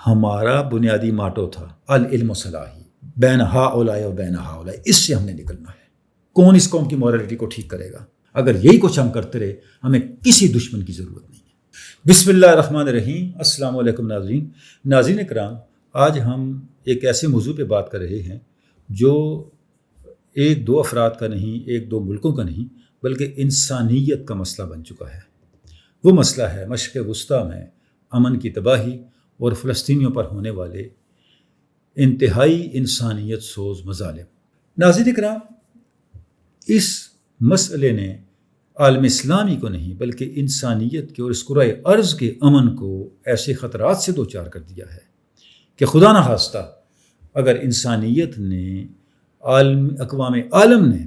ہمارا بنیادی ماٹو تھا العلم صلاحی بین ہؤلاء و بین ہؤلاء، اس سے ہم نے نکلنا ہے۔ کون اس قوم کی مورالٹی کو ٹھیک کرے گا؟ اگر یہی کچھ ہم کرتے رہے ہمیں کسی دشمن کی ضرورت نہیں ہے۔ بسم اللہ الرحمن الرحیم۔ السلام علیکم ناظرین اکرام، آج ہم ایک ایسے موضوع پہ بات کر رہے ہیں جو ایک دو افراد کا نہیں، ایک دو ملکوں کا نہیں، بلکہ انسانیت کا مسئلہ بن چکا ہے۔ وہ مسئلہ ہے مشرق وسطیٰ میں امن کی تباہی اور فلسطینیوں پر ہونے والے انتہائی انسانیت سوز مظالم۔ ناظرین اکرام، اس مسئلے نے عالم اسلامی کو نہیں بلکہ انسانیت کے اور اس کرۂ ارض کے امن کو ایسے خطرات سے دوچار کر دیا ہے کہ خدا نہ خواستہ اگر انسانیت نے اقوام عالم نے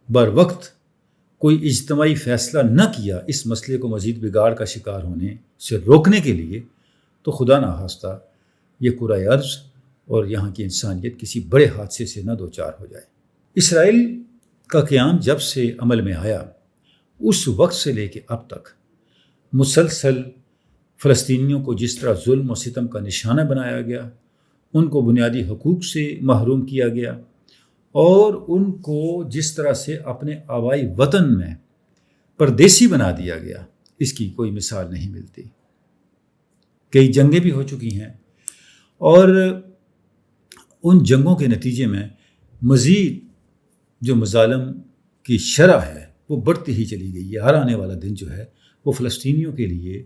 بر وقت کوئی اجتماعی فیصلہ نہ کیا اس مسئلے کو مزید بگاڑ کا شکار ہونے سے روکنے کے لیے، تو خدا نہ خواستہ یہ کرۂ ارض اور یہاں کی انسانیت کسی بڑے حادثے سے نہ دوچار ہو جائے۔ اسرائیل کا قیام جب سے عمل میں آیا، اس وقت سے لے کے اب تک مسلسل فلسطینیوں کو جس طرح ظلم و ستم کا نشانہ بنایا گیا، ان کو بنیادی حقوق سے محروم کیا گیا، اور ان کو جس طرح سے اپنے آبائی وطن میں پردیسی بنا دیا گیا، اس کی کوئی مثال نہیں ملتی۔ کئی جنگیں بھی ہو چکی ہیں، اور ان جنگوں کے نتیجے میں مزید جو مظالم کی شرح ہے وہ بڑھتی ہی چلی گئی ہے۔ ہر آنے والا دن جو ہے وہ فلسطینیوں کے لیے،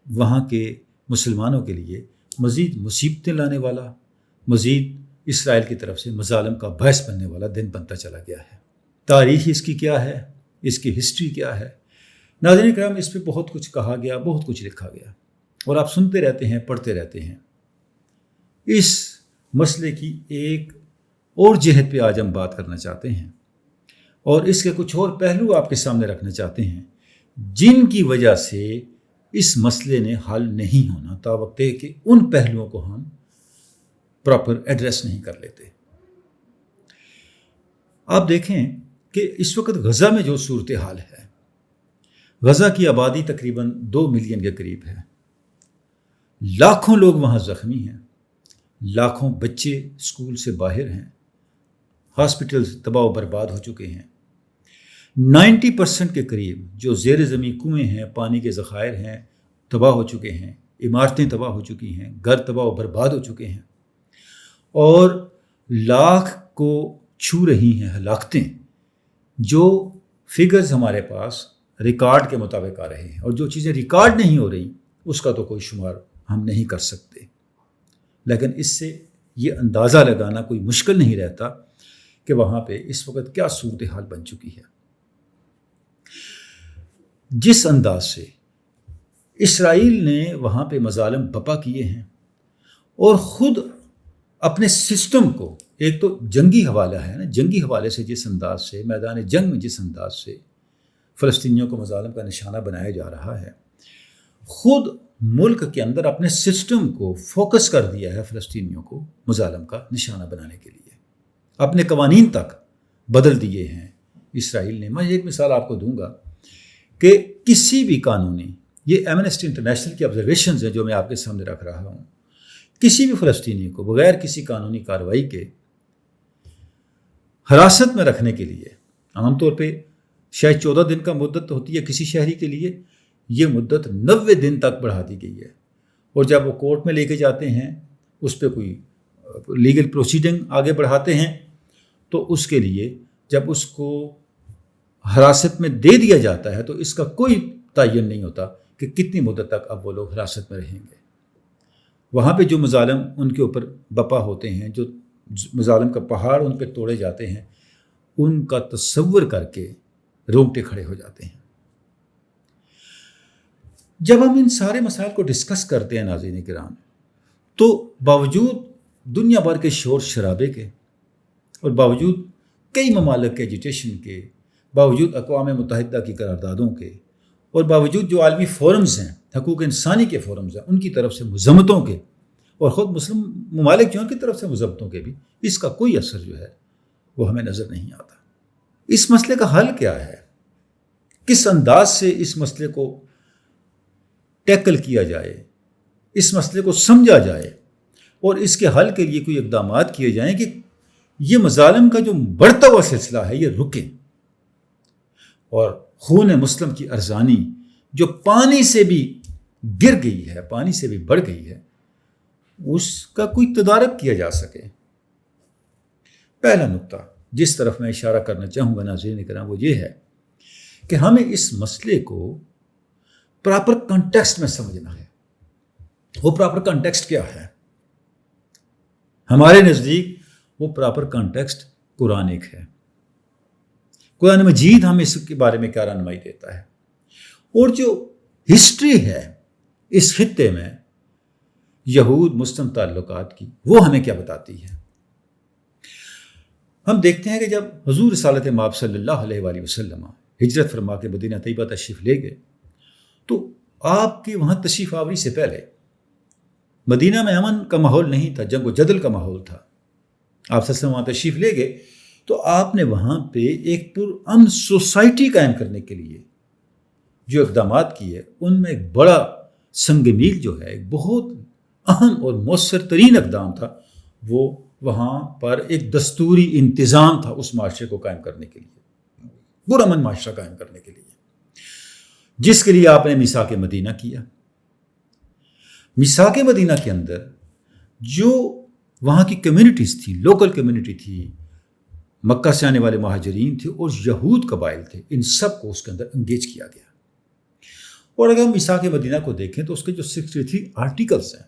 وہاں کے مسلمانوں کے لیے مزید مصیبتیں لانے والا، مزید اسرائیل کی طرف سے مظالم کا باعث بننے والا دن بنتا چلا گیا ہے۔ تاریخ اس کی کیا ہے، اس کی ہسٹری کیا ہے؟ ناظرین کرام، اس پہ بہت کچھ کہا گیا، بہت کچھ لکھا گیا، اور آپ سنتے رہتے ہیں، پڑھتے رہتے ہیں۔ اس مسئلے کی ایک اور جہت پہ آج ہم بات کرنا چاہتے ہیں، اور اس کے کچھ اور پہلو آپ کے سامنے رکھنا چاہتے ہیں جن کی وجہ سے اس مسئلے نے حل نہیں ہونا، تاوقع کہ ان پہلوؤں کو ہم پراپر ایڈریس نہیں کر لیتے۔ آپ دیکھیں کہ اس وقت غزہ میں جو صورتحال ہے، غزہ کی آبادی تقریباً 2 ملین کے قریب ہے، لاکھوں لوگ وہاں زخمی ہیں، لاکھوں بچے اسکول سے باہر ہیں، ہاسپٹل تباہ و برباد ہو چکے ہیں، 90% کے قریب جو زیر زمین کنویں ہیں، پانی کے ذخائر ہیں، تباہ ہو چکے ہیں، عمارتیں تباہ ہو چکی ہیں، گھر تباہ و برباد ہو چکے ہیں، اور لاکھ کو چھو رہی ہیں ہلاکتیں۔ جو فگرز ہمارے پاس ریکارڈ کے مطابق آ رہے ہیں، اور جو چیزیں ریکارڈ نہیں ہو رہی اس کا تو کوئی شمار ہم نہیں کر سکتے، لیکن اس سے یہ اندازہ لگانا کوئی مشکل نہیں رہتا کہ وہاں پہ اس وقت کیا صورتحال بن چکی ہے۔ جس انداز سے اسرائیل نے وہاں پہ مظالم بپا کیے ہیں، اور خود اپنے سسٹم کو، ایک تو جنگی حوالہ ہے نا، جنگی حوالے سے جس انداز سے میدان جنگ میں جس انداز سے فلسطینیوں کو مظالم کا نشانہ بنایا جا رہا ہے، خود ملک کے اندر اپنے سسٹم کو فوکس کر دیا ہے فلسطینیوں کو مظالم کا نشانہ بنانے کے لیے، اپنے قوانین تک بدل دیے ہیں اسرائیل نے۔ میں ایک مثال آپ کو دوں گا کہ کسی بھی قانونی، یہ ایمنسٹی انٹرنیشنل کی آبزرویشنز ہیں جو میں آپ کے سامنے رکھ رہا ہوں، کسی بھی فلسطینی کو بغیر کسی قانونی کارروائی کے حراست میں رکھنے کے لیے، عام طور پہ شاید 14 دن کا مدت ہوتی ہے کسی شہری کے لیے، یہ مدت 90 دن تک بڑھا دی گئی ہے، اور جب وہ کورٹ میں لے کے جاتے ہیں، اس پہ کوئی لیگل پروسیڈنگ آگے بڑھاتے ہیں، تو اس کے لیے جب اس کو حراست میں دے دیا جاتا ہے تو اس کا کوئی تعین نہیں ہوتا کہ کتنی مدت تک اب وہ لوگ حراست میں رہیں گے۔ وہاں پہ جو مظالم ان کے اوپر بپا ہوتے ہیں، جو مظالم کا پہاڑ ان پہ توڑے جاتے ہیں، ان کا تصور کر کے رونگٹے کھڑے ہو جاتے ہیں۔ جب ہم ان سارے مسائل کو ڈسکس کرتے ہیں ناظرین کرام، تو باوجود دنیا بھر کے شور شرابے کے، اور باوجود کئی ممالک کے ایجیٹیشن کے، باوجود اقوام متحدہ کی قراردادوں کے، اور باوجود جو عالمی فورمز ہیں، حقوق انسانی کے فورمز ہیں، ان کی طرف سے مذمتوں کے، اور خود مسلم ممالک جو ان کی طرف سے مذمتوں کے بھی، اس کا کوئی اثر جو ہے وہ ہمیں نظر نہیں آتا۔ اس مسئلے کا حل کیا ہے؟ کس انداز سے اس مسئلے کو ٹیکل کیا جائے؟ اس مسئلے کو سمجھا جائے اور اس کے حل کے لیے کوئی اقدامات کیے جائیں کہ یہ مظالم کا جو بڑھتا ہوا سلسلہ ہے یہ رکے، اور خون مسلم کی ارزانی جو پانی سے بھی گر گئی ہے، پانی سے بھی بڑھ گئی ہے، اس کا کوئی تدارک کیا جا سکے۔ پہلا نقطہ جس طرف میں اشارہ کرنا چاہوں گا ناظرین کرام وہ یہ ہے کہ ہمیں اس مسئلے کو پراپر کانٹیکسٹ میں سمجھنا ہے۔ وہ پراپر کانٹیکسٹ کیا ہے؟ ہمارے نزدیک وہ پراپر کانٹیکسٹ قرآنک ہے۔ قرآن مجید ہمیں اس کے بارے میں کیا رہنمائی دیتا ہے، اور جو ہسٹری ہے اس خطے میں یہود مسلم تعلقات کی وہ ہمیں کیا بتاتی ہے۔ ہم دیکھتے ہیں کہ جب حضور رسالت مآب صلی اللہ علیہ وآلہ وسلم ہجرت فرما کے مدینہ طیبہ تشریف لے گئے تو آپ کی وہاں تشریف آوری سے پہلے مدینہ میں امن کا ماحول نہیں تھا، جنگ و جدل کا ماحول تھا۔ آپ صلی اللہ علیہ وسلم وہاں تشریف لے گئے تو آپ نے وہاں پہ ایک پرامن سوسائٹی قائم کرنے کے لیے جو اقدامات کیے ان میں ایک بڑا سنگ میل جو ہے، ایک بہت اہم اور مؤثر ترین اقدام تھا، وہ وہاں پر ایک دستوری انتظام تھا اس معاشرے کو قائم کرنے کے لیے، پرامن معاشرہ قائم کرنے کے لیے، جس کے لیے آپ نے میثاق مدینہ کیا۔ میثاق مدینہ کے اندر جو وہاں کی کمیونٹیز تھی، لوکل کمیونٹی تھی، مکہ سے آنے والے مہاجرین تھے اور یہود قبائل تھے، ان سب کو اس کے اندر انگیج کیا گیا۔ اور اگر ہم میثاق مدینہ کو دیکھیں تو اس کے جو 63 آرٹیکلز ہیں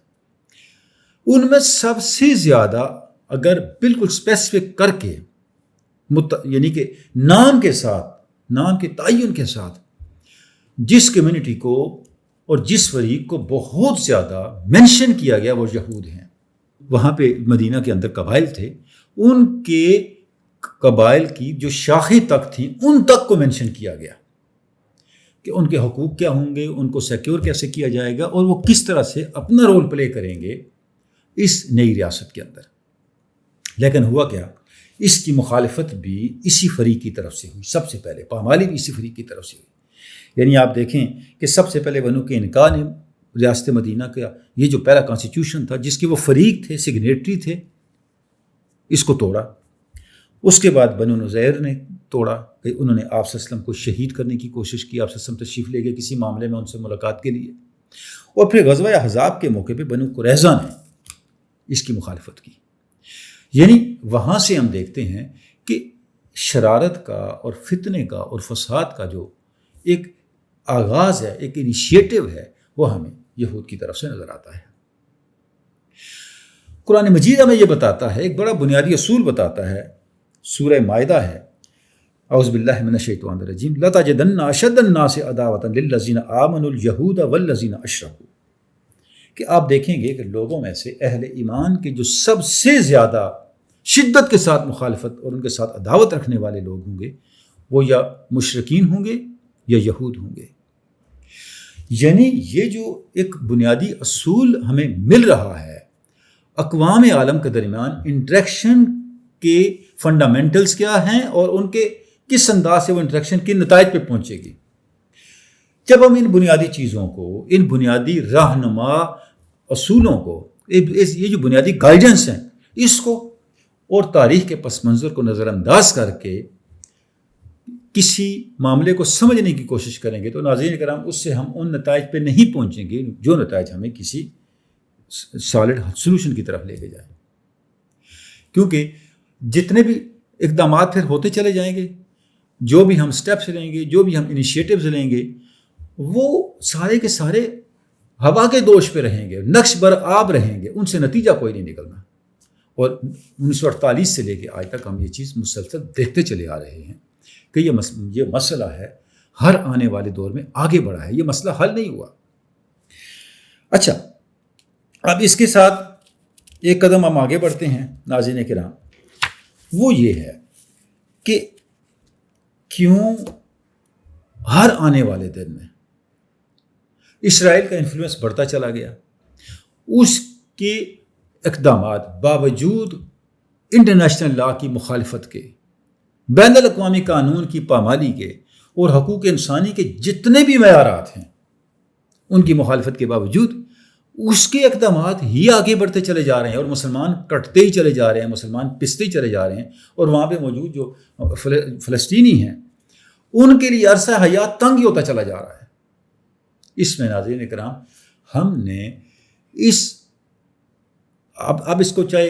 ان میں سب سے زیادہ اگر بالکل اسپیسیفک کر کے یعنی کہ نام کے ساتھ، نام کے تعین کے ساتھ جس کمیونٹی کو اور جس فریق کو بہت زیادہ مینشن کیا گیا وہ یہود ہیں۔ وہاں پہ مدینہ کے اندر قبائل تھے، ان کے قبائل کی جو شاخیں تک تھیں ان تک کو مینشن کیا گیا کہ ان کے حقوق کیا ہوں گے، ان کو سیکیور کیسے کیا جائے گا، اور وہ کس طرح سے اپنا رول پلے کریں گے اس نئی ریاست کے اندر۔ لیکن ہوا کیا، اس کی مخالفت بھی اسی فریق کی طرف سے ہوئی، سب سے پہلے پامالی بھی اسی فریق کی طرف سے ہوئی۔ یعنی آپ دیکھیں کہ سب سے پہلے بنو قینقاع نے ریاست مدینہ کا یہ جو پہلا کانسٹیٹیوشن تھا جس کے وہ فریق تھے، سگنیٹری تھے، اس کو توڑا۔ اس کے بعد بنو نذیر نے توڑا کہ انہوں نے آپ صلی اللہ علیہ وسلم کو شہید کرنے کی کوشش کی، آپ صلی اللہ علیہ وسلم تشریف لے گئے کسی معاملے میں ان سے ملاقات کے لیے، اور پھر غزوہ احزاب کے موقع پہ بنو قریظہ نے اس کی مخالفت کی۔ یعنی وہاں سے ہم دیکھتے ہیں کہ شرارت کا اور فتنے کا اور فساد کا جو ایک آغاز ہے، ایک انیشیٹو ہے، وہ ہمیں یہود کی طرف سے نظر آتا ہے۔ قرآن مجید ہمیں یہ بتاتا ہے، ایک بڑا بنیادی اصول بتاتا ہے، سورہ مائدہ ہے، اعوذ باللہ من الشیطان الرجیم، لَتَجِدَنَّ أَشَدَّ النَّاسِ عَدَاوَةً لِلَّذِينَ آمَنُوا الْيَهُودَ وَالَّذِينَ أَشْرَكُوا، کہ آپ دیکھیں گے کہ لوگوں میں سے اہل ایمان کے جو سب سے زیادہ شدت کے ساتھ مخالفت اور ان کے ساتھ عداوت رکھنے والے لوگ ہوں گے وہ یا مشرکین ہوں گے یا یہود ہوں گے۔ یعنی یہ جو ایک بنیادی اصول ہمیں مل رہا ہے اقوام عالم کے درمیان انٹریکشن کے فنڈامنٹلز کیا ہیں اور ان کے کس انداز سے وہ انٹریکشن کے نتائج پہ پہنچے گی۔ جب ہم ان بنیادی چیزوں کو، ان بنیادی رہنما اصولوں کو، یہ جو بنیادی گائیڈنس ہیں، اس کو اور تاریخ کے پس منظر کو نظر انداز کر کے کسی معاملے کو سمجھنے کی کوشش کریں گے تو ناظرین کرام اس سے ہم ان نتائج پہ نہیں پہنچیں گے جو نتائج ہمیں کسی سالڈ سلوشن کی طرف لے کے جائیں، کیونکہ جتنے بھی اقدامات پھر ہوتے چلے جائیں گے، جو بھی ہم سٹیپس لیں گے، جو بھی ہم انیشیٹوز لیں گے، وہ سارے کے سارے ہوا کے دوش پہ رہیں گے، نقش بر آب رہیں گے، ان سے نتیجہ کوئی نہیں نکلنا۔ اور 1948 سے لے کے آج تک ہم یہ چیز مسلسل دیکھتے چلے آ رہے ہیں کہ یہ مسئلہ ہے، ہر آنے والے دور میں آگے بڑھا ہے، یہ مسئلہ حل نہیں ہوا۔ اچھا، اب اس کے ساتھ ایک قدم ہم آگے بڑھتے ہیں ناظرین کرام، وہ یہ ہے کہ کیوں ہر آنے والے دن میں اسرائیل کا انفلوئنس بڑھتا چلا گیا، اس کے اقدامات باوجود انٹرنیشنل لا کی مخالفت کے، بین الاقوامی قانون کی پامالی کے اور حقوق انسانی کے جتنے بھی معیارات ہیں ان کی مخالفت کے باوجود اس کے اقدامات ہی آگے بڑھتے چلے جا رہے ہیں اور مسلمان کٹتے ہی چلے جا رہے ہیں، مسلمان پستے ہی چلے جا رہے ہیں، اور وہاں پہ موجود جو فلسطینی ہیں ان کے لیے عرصہ حیات تنگ ہی ہوتا چلا جا رہا ہے۔ اس میں ناظرین کرام ہم نے اب اس کو چاہے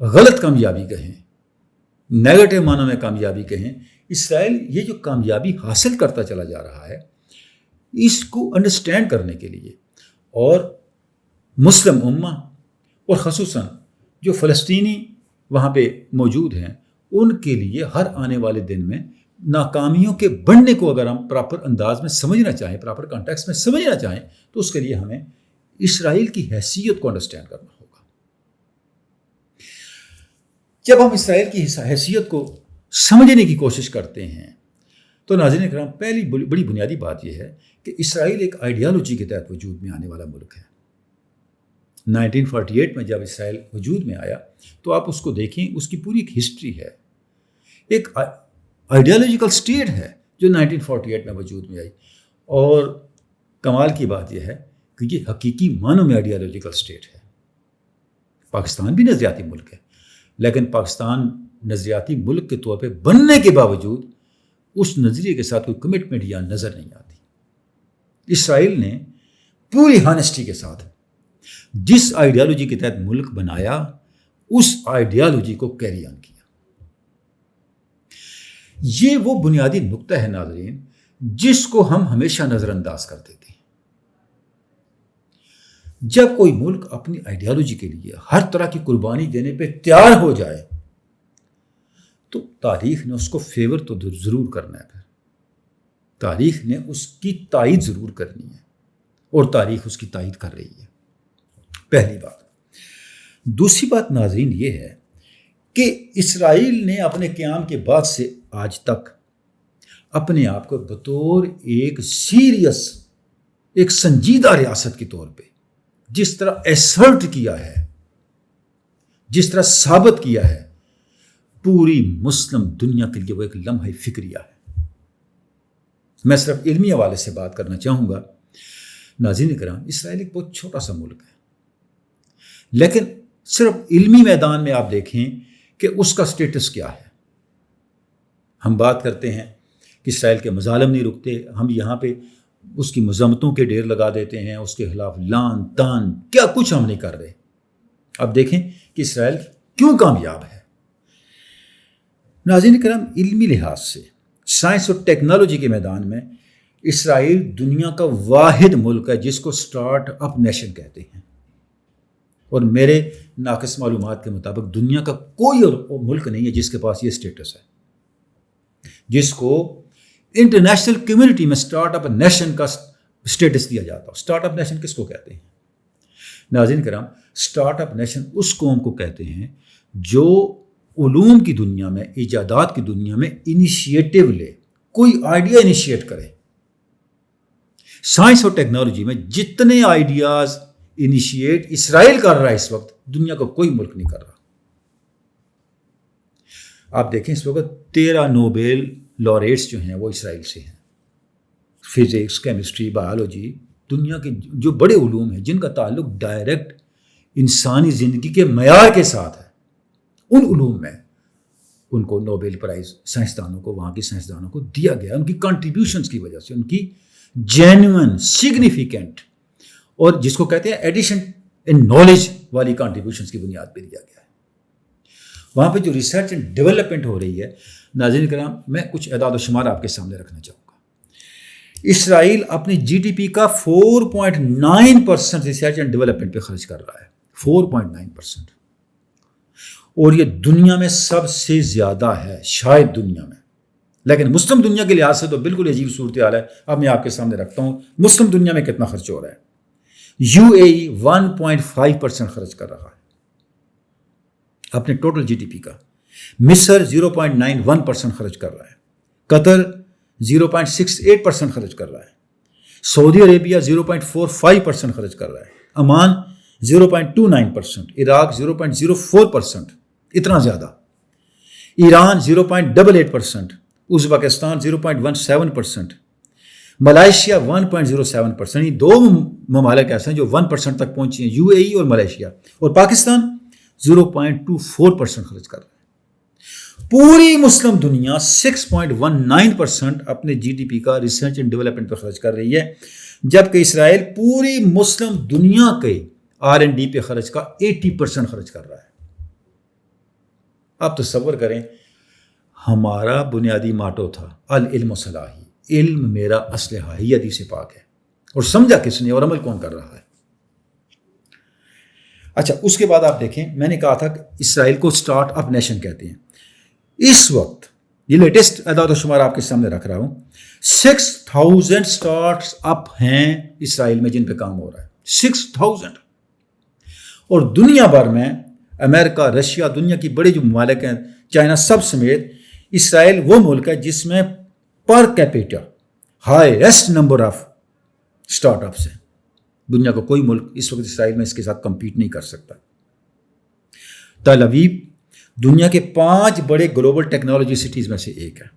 غلط کامیابی کہیں، نیگیٹو معنوں میں کامیابی کہیں، اسرائیل یہ جو کامیابی حاصل کرتا چلا جا رہا ہے اس کو انڈرسٹینڈ کرنے کے لیے، اور مسلم امہ اور خصوصاً جو فلسطینی وہاں پہ موجود ہیں ان کے لیے ہر آنے والے دن میں ناکامیوں کے بڑھنے کو اگر ہم پراپر انداز میں سمجھنا چاہیں، پراپر کانٹیکس میں سمجھنا چاہیں، تو اس کے لیے ہمیں اسرائیل کی حیثیت کو انڈرسٹینڈ کرنا ہوگا۔ جب ہم اسرائیل کی حیثیت کو سمجھنے کی کوشش کرتے ہیں تو ناظرین کرام پہلی بڑی بنیادی بات یہ ہے کہ اسرائیل ایک آئیڈیالوجی کے تحت وجود میں آنے والا ملک ہے۔ 1948 میں جب اسرائیل وجود میں آیا تو آپ اس کو دیکھیں، اس کی پوری ایک ہسٹری ہے، ایک آئیڈیالوجیکل سٹیٹ ہے جو 1948 میں وجود میں آئی، اور کمال کی بات یہ ہے کہ یہ حقیقی معنوں میں آئیڈیالوجیکل سٹیٹ ہے۔ پاکستان بھی نظریاتی ملک ہے، لیکن پاکستان نظریاتی ملک کے طور پہ بننے کے باوجود اس نظریے کے ساتھ کوئی کمٹمنٹ یا نظر نہیں آتی۔ اسرائیل نے پوری ہانیسٹی کے ساتھ جس آئیڈیالوجی کے تحت ملک بنایا اس آئیڈیالوجی کو کیری آن کیا۔ یہ وہ بنیادی نقطہ ہے ناظرین جس کو ہم ہمیشہ نظر انداز کر دیتے ہیں۔ جب کوئی ملک اپنی آئیڈیالوجی کے لیے ہر طرح کی قربانی دینے پہ تیار ہو جائے تو تاریخ نے اس کو فیور تو ضرور کرنا ہے، پھر تاریخ نے اس کی تائید ضرور کرنی ہے، اور تاریخ اس کی تائید کر رہی ہے، پہلی بات۔ دوسری بات ناظرین یہ ہے کہ اسرائیل نے اپنے قیام کے بعد سے آج تک اپنے آپ کو بطور ایک سیریس، ایک سنجیدہ ریاست کے طور پہ جس طرح ایسرٹ کیا ہے، جس طرح ثابت کیا ہے، پوری مسلم دنیا کے لیے وہ ایک لمحہ فکریہ ہے۔ میں صرف علمی حوالے سے بات کرنا چاہوں گا۔ ناظرین کرام، اسرائیل ایک بہت چھوٹا سا ملک ہے، لیکن صرف علمی میدان میں آپ دیکھیں کہ اس کا سٹیٹس کیا ہے۔ ہم بات کرتے ہیں کہ اسرائیل کے مظالم نہیں رکتے، ہم یہاں پہ اس کی مذمتوں کے ڈھیر لگا دیتے ہیں، اس کے خلاف لان تان کیا کچھ ہم نہیں کر رہے۔ اب دیکھیں کہ اسرائیل کیوں کامیاب ہے۔ ناظرین کرام، علمی لحاظ سے، سائنس اور ٹیکنالوجی کے میدان میں اسرائیل دنیا کا واحد ملک ہے جس کو سٹارٹ اپ نیشن کہتے ہیں، اور میرے ناقص معلومات کے مطابق دنیا کا کوئی اور ملک نہیں ہے جس کے پاس یہ سٹیٹس ہے، جس کو انٹرنیشنل کمیونٹی میں سٹارٹ اپ نیشن کا سٹیٹس دیا جاتا ہے۔ سٹارٹ اپ نیشن کس کو کہتے ہیں؟ ناظرین کرام، سٹارٹ اپ نیشن اس قوم کو کہتے ہیں جو علوم کی دنیا میں، ایجادات کی دنیا میں انیشیٹو لے، کوئی آئیڈیا انیشیٹ کرے۔ سائنس اور ٹیکنالوجی میں جتنے آئیڈیاز انیشیٹ اسرائیل کر رہا ہے اس وقت، دنیا کا کوئی ملک نہیں کر رہا۔ آپ دیکھیں اس وقت 13 نوبیل لوریٹس جو ہیں وہ اسرائیل سے ہیں، فزکس، کیمسٹری، بایولوجی، دنیا کے جو بڑے علوم ہیں جن کا تعلق ڈائریکٹ انسانی زندگی کے معیار کے ساتھ ہے، ان علوم میں ان کو نوبیل پرائز سائنسدانوں کو، وہاں کے سائنسدانوں کو دیا گیا، ان کی کنٹریبیوشنز کی وجہ سے، ان کی جینوئن سگنیفیکنٹ اور جس کو کہتے ہیں ایڈیشن ان نالج والی کنٹریبیوشنز کی بنیاد پہ دیا گیا ہے۔ وہاں پہ جو ریسرچ اینڈ ڈیولپمنٹ ہو رہی ہے، ناظرین کرام، میں کچھ اعداد و شمار آپ کے سامنے رکھنا چاہوں گا۔ اسرائیل اپنی جی ڈی پی کا 4.9% ریسرچ اینڈ ڈیولپمنٹ پہ خرچ کر رہا ہے، 4.9%، اور یہ دنیا میں سب سے زیادہ ہے، شاید دنیا میں، لیکن مسلم دنیا کے لحاظ سے تو بالکل عجیب صورتحال ہے۔ اب میں آپ کے سامنے رکھتا ہوں مسلم دنیا میں کتنا خرچ ہو رہا ہے۔ UAE 1.5% خرچ کر رہا ہے اپنے ٹوٹل جی ڈی پی کا، مصر 0.91% خرچ کر رہا ہے، قطر 0.68% خرچ کر رہا ہے، سعودی عربیہ 0.45% خرچ کر رہا ہے، عمان 0.29%، عراق 0.04%، اتنا زیادہ، ایران 0.88%، ازبکستان 0.17%، ملائیشیا 1.07%. دو ممالک ایسے ہیں جو 1% تک پہنچی ہیں, UAE اور ملائیشیا. اور پاکستان 0.24% خرچ کر رہا ہے. پوری مسلم دنیا 6.19% اپنے GDP کا ریسرچ اینڈ ڈیولپمنٹ پہ خرچ کر رہی ہے, جبکہ اسرائیل پوری مسلم دنیا کے R&D پہ خرچ کا 80% خرچ کر رہا ہے. آپ تصور کریں, ہمارا بنیادی ماٹو تھا العلم صلاحی, علم میرا اسلحہ ہے, یہ حدیث پاک ہے. اور سمجھا کس نے اور عمل کون کر رہا ہے؟ اچھا, اس کے بعد آپ دیکھیں, میں نے کہا تھا کہ اسرائیل کو سٹارٹ اپ نیشن کہتے ہیں. اس وقت یہ لیٹسٹ اعداد و شمار آپ کے سامنے رکھ رہا ہوں, 6000 سٹارٹ اپ ہیں اسرائیل میں جن پہ کام ہو رہا ہے. 6000. اور دنیا بھر میں امریکہ, رشیا, دنیا کی بڑے جو ممالک ہیں, چائنا سب سمیت, اسرائیل وہ ملک ہے جس میں پر capital highest number of startups ہیں. دنیا کا کوئی ملک اس وقت اسرائیل میں اس کے ساتھ کمپیٹ نہیں کر سکتا. تل ابیب دنیا کے 5 بڑے گلوبل ٹیکنالوجی سٹیز میں سے ایک ہے.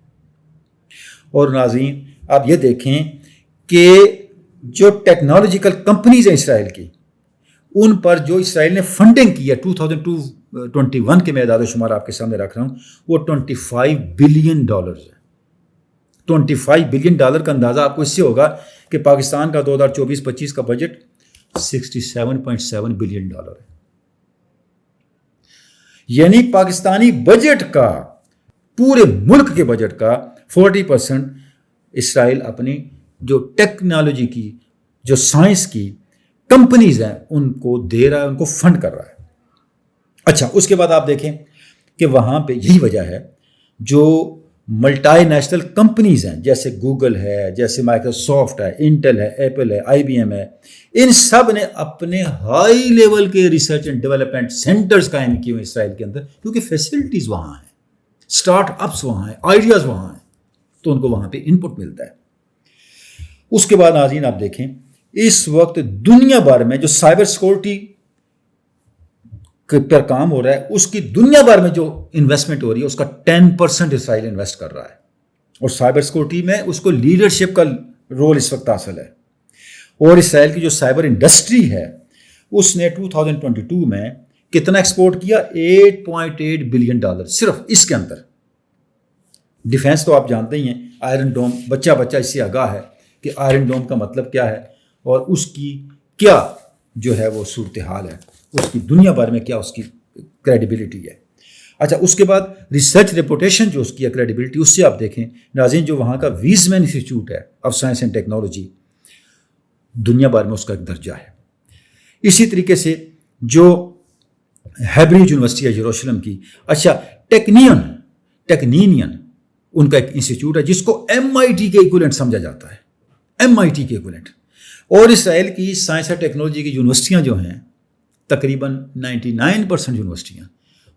اور ناظرین آپ یہ دیکھیں کہ جو ٹیکنالوجیکل کمپنیز ہیں اسرائیل کی, ان پر جو اسرائیل نے فنڈنگ کی ہے 2021 کے میں اعداد و شمار آپ کے سامنے رکھ رہا ہوں, وہ $25 بلین ہے. $25 بلین کا اندازہ آپ کو اس سے ہوگا کہ پاکستان کا 2024-25 کا بجٹ $67.7 بلین ہے. یعنی پاکستانی بجٹ کا, پورے ملک کے بجٹ کا 40% اسرائیل اپنی جو ٹیکنالوجی کی, جو سائنس کی کمپنیز ہیں ان کو دے رہا ہے, ان کو فنڈ کر رہا ہے. اچھا, اس کے بعد آپ دیکھیں کہ وہاں پہ یہی وجہ ہے جو ملٹائی نیشنل کمپنیز ہیں, جیسے گوگل ہے, جیسے مائیکروسافٹ ہے, انٹل ہے, ایپل ہے, IBM ہے, ان سب نے اپنے ہائی لیول کے ریسرچ اینڈ ڈیولپمنٹ سینٹرز قائم کیے ہیں اسرائیل کے اندر, کیونکہ فیسلٹیز وہاں ہیں, اسٹارٹ اپس وہاں ہیں, آئیڈیاز وہاں ہیں, تو ان کو وہاں پہ ان پٹ ملتا ہے. اس کے بعد ناظرین آپ دیکھیں, اس وقت دنیا بھر میں جو سائبر سیکورٹی پر کام ہو رہا ہے, اس کی دنیا بھر میں جو انویسٹمنٹ ہو رہی ہے اس کا 10% اسرائیل انویسٹ کر رہا ہے. اور سائبر سیکورٹی میں اس کو لیڈرشپ کا رول اس وقت حاصل ہے. اور اسرائیل کی جو سائبر انڈسٹری ہے اس نے 2022 میں کتنا ایکسپورٹ کیا؟ $8.8 بلین صرف اس کے اندر. ڈیفینس تو آپ جانتے ہی ہیں, آئرن ڈوم, بچہ اس سے آگاہ ہے کہ آئرن ڈوم کا مطلب کیا ہے اور اس کی کیا جو ہے وہ صورتحال ہے, اس کی دنیا بھر میں کیا اس کی کریڈیبلٹی ہے. اچھا, اس کے بعد ریسرچ ریپوٹیشن جو اس کی ہے, کریڈیبلٹی, اس سے آپ دیکھیں ناظرین, جو وہاں کا ویزمین انسٹیٹیوٹ ہے آف سائنس اینڈ ٹیکنالوجی, دنیا بھر میں اس کا ایک درجہ ہے. اسی طریقے سے جو ہیبریج یونیورسٹی ہے یروشلم کی, اچھا ٹیکنینین ان کا ایک انسٹیٹیوٹ ہے جس کو MIT کے ایکولنٹ سمجھا جاتا ہے, MIT کے ایکولنٹ. اور اسرائیل کی سائنس اور ٹیکنالوجی کی یونیورسٹیاں جو ہیں تقریباً 99% یونیورسٹیاں,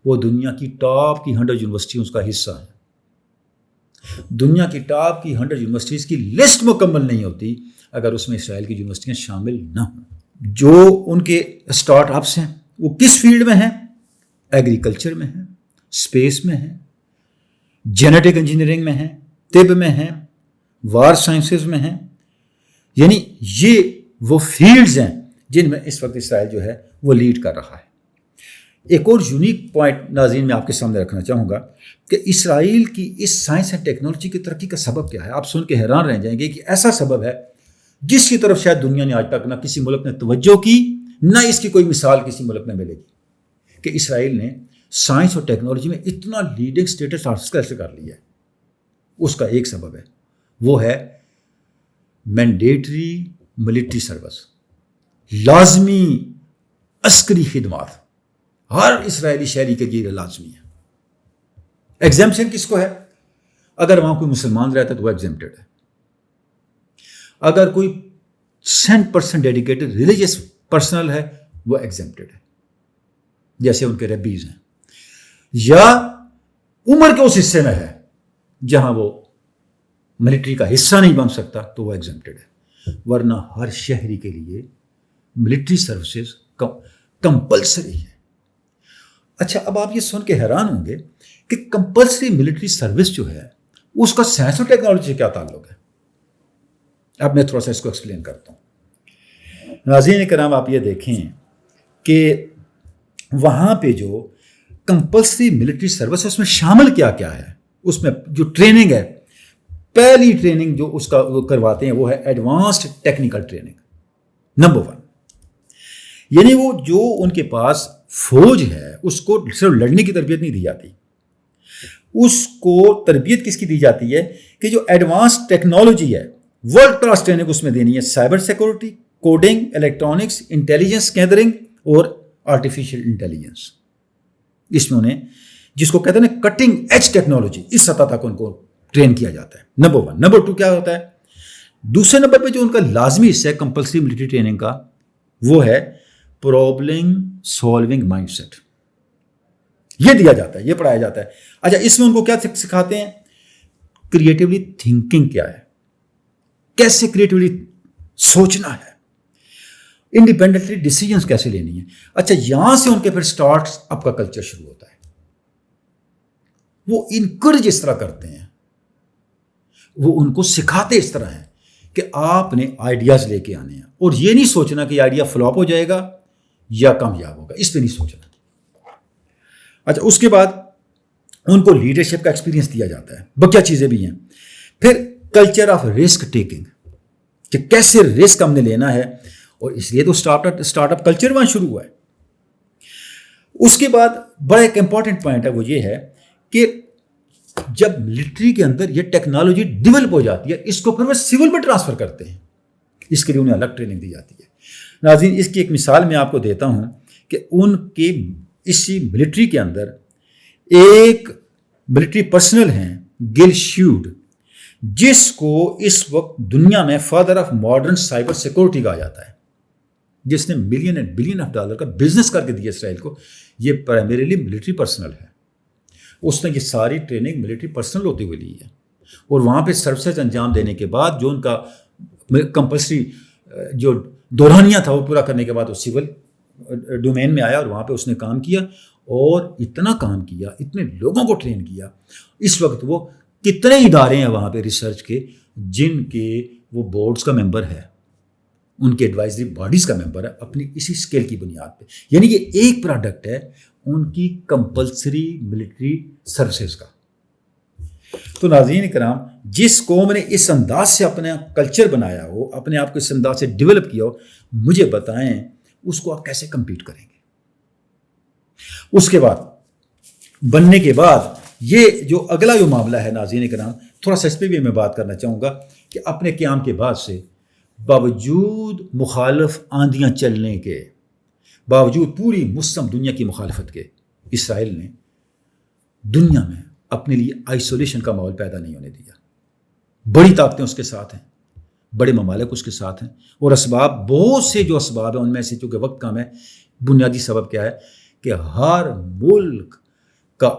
وہ دنیا کی ٹاپ کی 100 یونیورسٹیوں کا حصہ ہیں. دنیا کی ٹاپ کی 100 یونیورسٹیز کی لسٹ مکمل نہیں ہوتی اگر اس میں اسرائیل کی یونیورسٹیاں شامل نہ ہوں. جو ان کے اسٹارٹ اپس ہیں وہ کس فیلڈ میں ہیں؟ ایگریکلچر میں ہیں, اسپیس میں ہیں, جینیٹک انجینئرنگ میں ہیں, طب میں ہیں, وار سائنسز میں ہیں. یعنی یہ وہ فیلڈز ہیں جن میں اس وقت اسرائیل جو ہے وہ لیڈ کر رہا ہے. ایک اور یونیک پوائنٹ ناظرین میں آپ کے سامنے رکھنا چاہوں گا کہ اسرائیل کی اس سائنس اینڈ ٹیکنالوجی کی ترقی کا سبب کیا ہے. آپ سن کے حیران رہ جائیں گے کہ ایسا سبب ہے جس کی طرف شاید دنیا نے آج تک نہ کسی ملک نے توجہ کی, نہ اس کی کوئی مثال کسی ملک میں ملے گی, کہ اسرائیل نے سائنس اور ٹیکنالوجی میں اتنا لیڈنگ اسٹیٹس حاصل کیسے کر لیا ہے. اس کا ایک سبب ہے, وہ ہے مینڈیٹری ملٹری سروس, لازمی عسکری خدمات. ہر اسرائیلی شہری کے لیے لازمی ہے. ایگزیمپشن کس کو ہے؟ اگر وہاں کوئی مسلمان رہتا ہے تو وہ ایگزیمپٹڈ ہے. اگر کوئی 100% ڈیڈیکیٹڈ ریلیجیس پرسنل ہے وہ ایگزیمپٹڈ ہے, جیسے ان کے ربیز ہیں, یا عمر کے اس حصے میں ہے جہاں وہ ملٹری کا حصہ نہیں بن سکتا تو وہ ایگزیمپٹڈ ہے. ورنہ ہر شہری کے لیے ملٹری سروسز کمپلسری ہے. اچھا, اب آپ یہ سن کے حیران ہوں گے کہ کمپلسری ملٹری سروس جو ہے اس کا سائنس اور ٹیکنالوجی سے کیا تعلق ہے. اب میں تھوڑا سا اس کو ایکسپلین کرتا ہوں. ناظرین کرام آپ یہ دیکھیں کہ وہاں پہ جو کمپلسری ملٹری سروس ہے اس میں شامل کیا کیا ہے. اس میں جو ٹریننگ ہے، پہلی ٹریننگ جو اس کا وہ کرواتے ہیں وہ ہے ایڈوانسڈ ٹیکنیکل ٹریننگ. نمبر 1، یعنی وہ جو ان کے پاس فوج ہے اس کو صرف لڑنے کی تربیت نہیں دی جاتی، اس کو تربیت کس کی دی جاتی ہے کہ جو ایڈوانس ٹیکنالوجی ہے ورلڈ کلاس ٹریننگ اس میں دینی ہے. Cyber security, coding, electronics, intelligence gathering اور آرٹیفیشیل انٹیلیجنس. اس میں انہیں جس کو کہتے ہیں کٹنگ ایج ٹیکنالوجی، اس سطح تک ان کو ٹرین کیا جاتا ہے. نمبر 1. نمبر 2 کیا ہوتا ہے؟ دوسرے نمبر پہ جو ان کا لازمی حصہ ہے کمپلسری ملٹری ٹریننگ کا وہ ہے پرابلم سالونگ مائنڈ سیٹ. یہ دیا جاتا ہے، یہ پڑھایا جاتا ہے. اچھا، اس میں ان کو کیا سکھاتے ہیں؟ کریٹیولی تھنکنگ کیا ہے، کیسے کریٹیولی سوچنا ہے، انڈیپینڈنٹلی ڈیسیجنس کیسے لینی ہے. اچھا، یہاں سے ان کے پھر سٹارٹس اپ کا کلچر شروع ہوتا ہے. وہ انکریج اس طرح کرتے ہیں، وہ ان کو سکھاتے اس طرح ہیں کہ آپ نے آئیڈیاز لے کے آنے ہیں اور یہ نہیں سوچنا کہ آئیڈیا فلاپ ہو جائے گا یا کامیاب ہوگا، اس پہ نہیں سوچنا. اچھا، اس کے بعد ان کو لیڈرشپ کا ایکسپیرینس دیا جاتا ہے، بقیہ چیزیں بھی ہیں. پھر کلچر آف رسک ٹیکنگ، کہ کیسے رسک ہم نے لینا ہے، اور اس لیے تو اسٹارٹ اپ کلچر وہاں شروع ہوا ہے. اس کے بعد بڑا ایک امپورٹنٹ پوائنٹ ہے، وہ یہ ہے کہ جب ملٹری کے اندر یہ ٹیکنالوجی ڈیولپ ہو جاتی ہے اس کو پھر وہ سول میں ٹرانسفر کرتے ہیں. اس کے لیے انہیں الگ ٹریننگ دی جاتی ہے. ناظرین، اس کی ایک مثال میں آپ کو دیتا ہوں کہ ان کے اسی ملٹری کے اندر ایک ملٹری پرسنل ہیں گل شیوڈ، جس کو اس وقت دنیا میں father of modern cyber security کہا جاتا ہے، جس نے million and billion of dollar کا بزنس کر کے دیا اسرائیل کو. یہ پرائمریلی ملٹری پرسنل ہے. اس نے یہ ساری ٹریننگ ملٹری پرسنل ہوتے ہوئے لی ہے، اور وہاں پہ سروسز انجام دینے کے بعد جو ان کا کمپلسری جو دورانیہ تھا وہ پورا کرنے کے بعد وہ سول ڈومین میں آیا اور وہاں پہ اس نے کام کیا، اور اتنا کام کیا، اتنے لوگوں کو ٹرین کیا. اس وقت وہ کتنے ادارے ہیں وہاں پہ ریسرچ کے جن کے وہ بورڈز کا ممبر ہے، ان کے ایڈوائزری باڈیز کا ممبر ہے، اپنی اسی اسکیل کی بنیاد پہ. یعنی یہ ایک پروڈکٹ ہے ان کی کمپلسری ملٹری سروسز کا. تو ناظرین کرام، جس قوم نے اس انداز سے اپنا کلچر بنایا ہو، اپنے آپ کو اس انداز سے ڈیولپ کیا ہو، مجھے بتائیں اس کو آپ کیسے کمپیٹ کریں گے. اس کے بعد بننے کے بعد یہ جو اگلا جو معاملہ ہے ناظرین کرام، تھوڑا سا اس پہ بھی میں بات کرنا چاہوں گا کہ اپنے قیام کے بعد سے باوجود مخالف آندیاں چلنے کے، باوجود پوری مسلم دنیا کی مخالفت کے، اسرائیل نے دنیا میں اپنے لیے آئسولیشن کا ماحول پیدا نہیں ہونے دیا. بڑی طاقتیں اس کے ساتھ ہیں، بڑے ممالک اس کے ساتھ ہیں، اور اسباب بہت سے جو اسباب ہیں ان میں سے چونکہ وقت کم ہے، بنیادی سبب کیا ہے کہ ہر ملک کا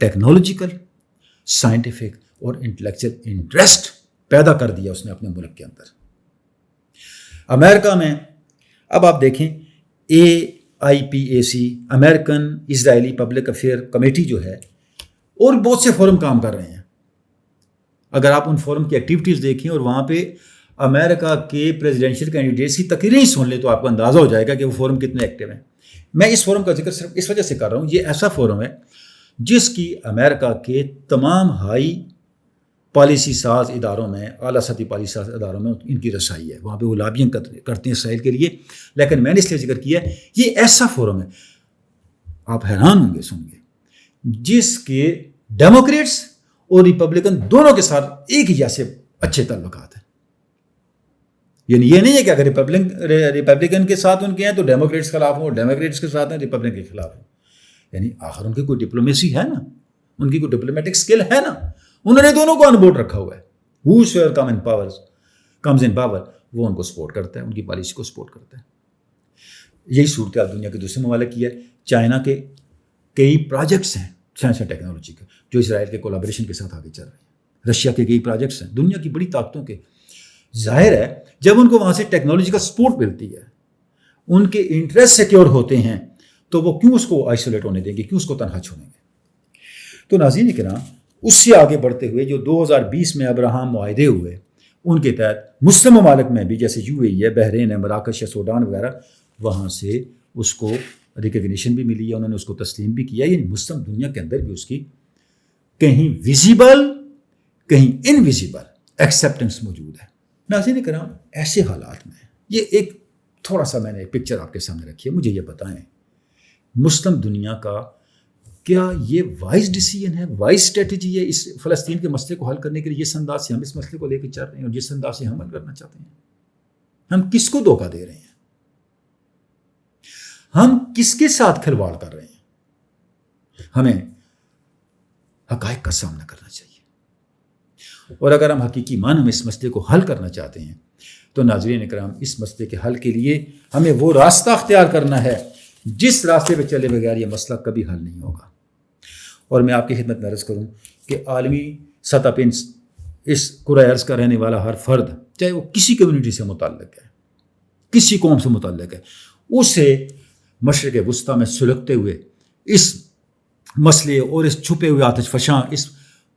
ٹیکنالوجیکل، سائنٹیفک اور انٹلیکچوئل انٹرسٹ پیدا کر دیا اس نے اپنے ملک کے اندر. امریکہ میں اب آپ دیکھیں AIPAC، امریکن اسرائیلی پبلک افیئر کمیٹی جو ہے، اور بہت سے فورم کام کر رہے ہیں. اگر آپ ان فورم کی ایکٹیویٹیز دیکھیں اور وہاں پہ امریکہ کے پریزیڈینشیل کینڈیڈیٹس کی تقریریں سن لیں تو آپ کو اندازہ ہو جائے گا کہ وہ فورم کتنے ایکٹیو ہیں. میں اس فورم کا ذکر صرف اس وجہ سے کر رہا ہوں، یہ ایسا فورم ہے جس کی امریکہ کے تمام ہائی پالیسی ساز اداروں میں، اعلیٰ سطحی پالیسی ساز اداروں میں ان کی رسائی ہے. وہاں پہ وہ لابینگ کرتے ہیں اسرائیل کے لیے. لیکن میں نے اس لیے ذکر کیا ہے یہ ایسا فورم ہے، آپ حیران ہوں گے سن کے، جس کے ڈیموکریٹس اور ریپبلکن دونوں کے ساتھ ایک ہی جیسے اچھے تعلقات ہیں. یعنی یہ نہیں ہے کہ اگر ریپبلکن کے ساتھ ان کے ہیں تو ڈیموکریٹس خلاف ہوں، اور ڈیموکریٹس کے ساتھ ہیں ریپبلکن کے خلاف ہوں. یعنی آخر ان کی کوئی ڈپلومیسی ہے نا، ان کی کوئی ڈپلومیٹک اسکل ہے نا، انہوں نے دونوں کو آن بورڈ رکھا ہوا ہے. whosoever comes in power وہ ان کو سپورٹ کرتا ہے، ان کی پالیسی کو سپورٹ کرتا ہے. یہی صورتحال دنیا کے دوسرے ممالک کی ہے. چائنا کے کئی پروجیکٹس ہیں سائنس اینڈ ٹیکنالوجی کے جو اسرائیل کے کولیبریشن کے ساتھ آگے چل رہے ہیں. رشیا کے کئی پروجیکٹس ہیں دنیا کی بڑی طاقتوں کے. ظاہر ہے جب ان کو وہاں سے ٹیکنالوجی کا سپورٹ ملتی ہے، ان کے انٹرسٹ سیکیور ہوتے ہیں، تو وہ کیوں اس کو آئسولیٹ ہونے دیں گے، کیوں اس کو تنہا چھوڑیں گے. تو ناظرین کرام، اس سے آگے بڑھتے ہوئے جو 2020 میں ابراہم معاہدے ہوئے، ان کے تحت مسلم ممالک میں بھی جیسے یو اے ای ہے، بحرین ہے، مراکش ہے، سوڈان وغیرہ، وہاں سے اس کو ریکگنیشن بھی ملی ہے، انہوں نے اس کو تسلیم بھی کیا. یعنی مسلم دنیا کے اندر بھی اس کی کہیں ویزیبل کہیں انویزیبل ایکسیپٹنس موجود ہے. ناظرین کرام، ایسے حالات میں یہ ایک تھوڑا سا میں نے ایک پکچر آپ کے سامنے رکھی ہے. مجھے یہ بتائیں مسلم دنیا کا کیا یہ وائز ڈیسیجن ہے، وائز اسٹریٹجی ہے اس فلسطین کے مسئلے کو حل کرنے کے لیے؟ جس انداز سے ہم اس مسئلے کو لے کے چل رہے ہیں اور جس انداز سے ہم حل کرنا چاہتے ہیں، ہم کس کو دھوکہ دے رہے ہیں؟ ہم کس کے ساتھ کھلواڑ کر رہے ہیں؟ ہمیں حقائق کا سامنا کرنا چاہیے. اور اگر ہم حقیقی معنی میں اس مسئلے کو حل کرنا چاہتے ہیں تو ناظرین اکرام، اس مسئلے کے حل کے لیے ہمیں وہ راستہ اختیار کرنا ہے جس راستے پہ چلے بغیر یہ مسئلہ کبھی حل نہیں ہوگا. اور میں آپ کی خدمت میں عرض کروں کہ عالمی سطح پہ اس کرۂ ارض کا رہنے والا ہر فرد، چاہے وہ کسی کمیونٹی سے متعلق ہے، کسی قوم سے متعلق ہے، اسے مشرق وسطیٰ میں سلگتے ہوئے اس مسئلے اور اس چھپے ہوئے آتش فشاں، اس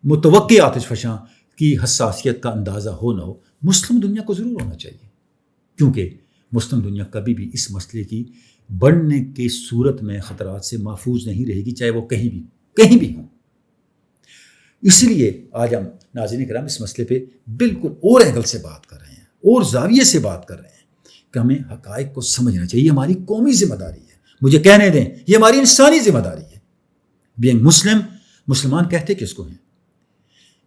متوقع آتش فشاں کی حساسیت کا اندازہ ہو نہ ہو، مسلم دنیا کو ضرور ہونا چاہیے. کیونکہ مسلم دنیا کبھی بھی اس مسئلے کی بڑھنے کی صورت میں خطرات سے محفوظ نہیں رہے گی، چاہے وہ کہیں بھی ہوں. اس لیے آج ہم ناظرین کرام اس مسئلے پہ بالکل اور اینگل سے بات کر رہے ہیں، اور زاویے سے بات کر رہے ہیں کہ ہمیں حقائق کو سمجھنا چاہیے. یہ ہماری قومی ذمہ داری ہے، مجھے کہنے دیں یہ ہماری انسانی ذمہ داری ہے. بینگ مسلم، مسلمان کہتے کس کو ہیں؟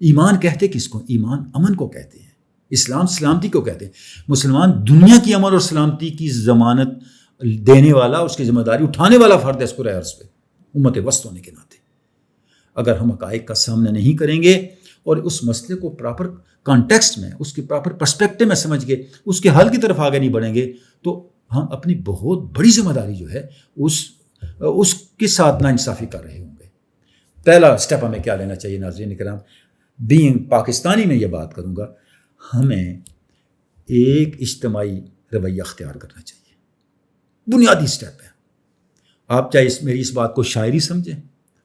ایمان کہتے کس کو؟ ایمان امن کو کہتے ہیں، اسلام سلامتی کو کہتے ہیں. مسلمان دنیا کی امن اور سلامتی کی ضمانت دینے والا، اس کی ذمہ داری اٹھانے والا فرد ہے اس کرۂ ارض پہ، امت وسط ہونے کے ناطے. اگر ہم حقائق کا سامنا نہیں کریں گے اور اس مسئلے کو پراپر کانٹیکسٹ میں، اس کی پراپر پرسپیکٹو میں سمجھ کے اس کے حل کی طرف آگے نہیں بڑھیں گے تو ہم اپنی بہت بڑی ذمہ داری جو ہے اس کے ساتھ ناانصافی کر رہے ہوں گے. پہلا سٹیپ ہمیں کیا لینا چاہیے ناظرین کرام؟ بینگ پاکستانی میں یہ بات کروں گا، ہمیں ایک اجتماعی رویہ اختیار کرنا چاہیے. بنیادی سٹیپ ہے. آپ چاہے میری اس بات کو شاعری سمجھیں،